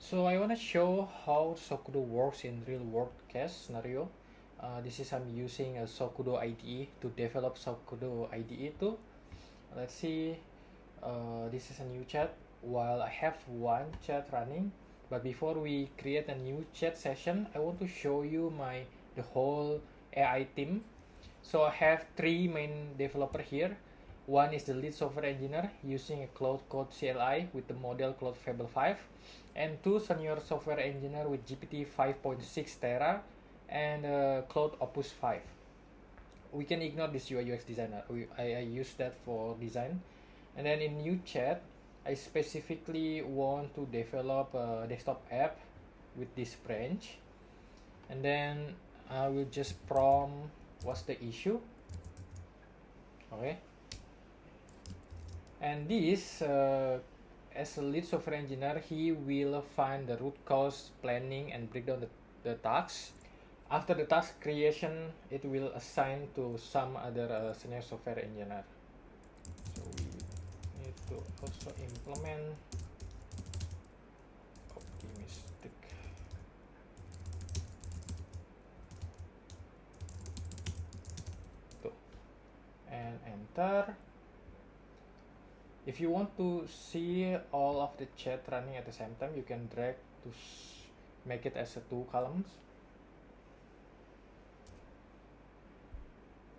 So I want to show how Sokudo works in real world case scenario. This is I'm using a Sokudo IDE to develop Sokudo IDE too. Let's see. This is a new chat. While I have one chat running, but before we create a new chat session, I want to show you the whole AI team. So I have three main developer here. One is the lead software engineer using a Cloud Code CLI with the model Cloud Fable 5, and two senior software engineer with GPT 5.6 Tera and Cloud Opus 5. We can ignore this UI UX designer. I use that for design. And then in new chat, I specifically want to develop a desktop app with this branch. And then I will just prompt what's the issue. Okay. And this, as a lead software engineer, he will find the root cause, planning, and break down the tasks. After the task creation, it will assign to some other senior software engineer. So we need to also implement optimistic. And enter. If you want to see all of the chat running at the same time, you can drag to make it as a 2 columns.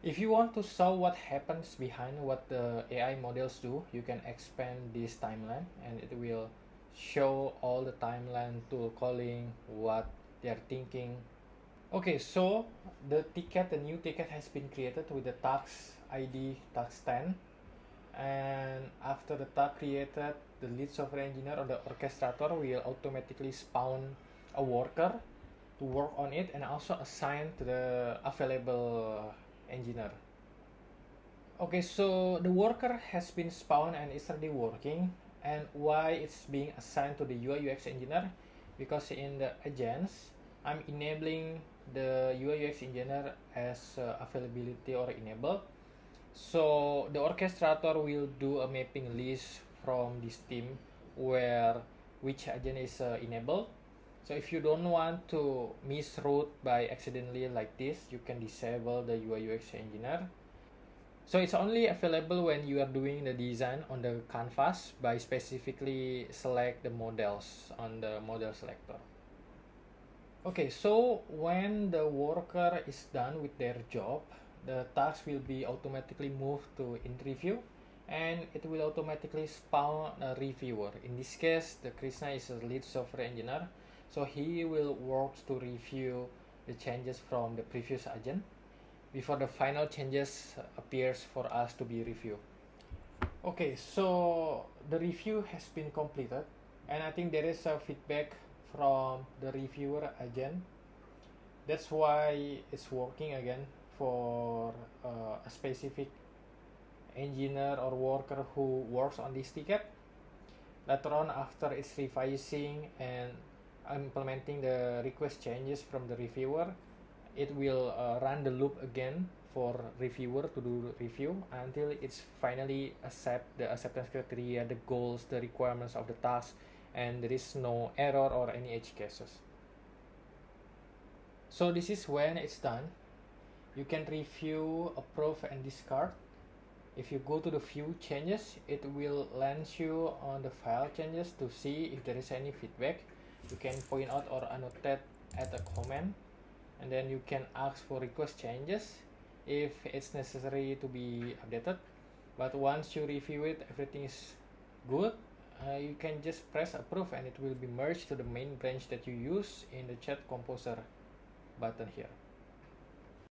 If you want to show what happens behind what the AI models do, you can expand this timeline and it will show all the timeline tool calling, what they're thinking. Okay, so the new ticket has been created with the task ID task 10. And after the task created, the lead software engineer or the orchestrator will automatically spawn a worker to work on it and also assign to the available engineer. Okay, so the worker has been spawned and is already working. And why it's being assigned to the UI UX engineer? Because in the agents, I'm enabling the UI UX engineer as availability or enabled. So the orchestrator will do a mapping list from this team where which agent is enabled. So if you don't want to misroute by accidentally like this, you can disable the UI UX engineer. So it's only available when you are doing the design on the canvas by specifically select the models on the model selector. Okay, so when the worker is done with their job, the task will be automatically moved to in review and it will automatically spawn a reviewer. In this case, the Krishna is a lead software engineer, so he will work to review the changes from the previous agent before the final changes appears for us to be reviewed. Okay, so the review has been completed and I think there is a feedback from the reviewer agent. That's why it's working again for a specific engineer or worker who works on this ticket. Later on, after it's revising and implementing the request changes from the reviewer, it will run the loop again for reviewer to do review until it's finally accept the acceptance criteria, the goals, the requirements of the task, and there is no error or any edge cases. So this is when it's done. You can review, approve, and discard. If you go to the view changes, it will land you on the file changes to see if there is any feedback. You can point out or annotate, add a comment, and then you can ask for request changes if it's necessary to be updated. But once you review it, everything is good. You can just press approve and it will be merged to the main branch that you use in the chat composer button here.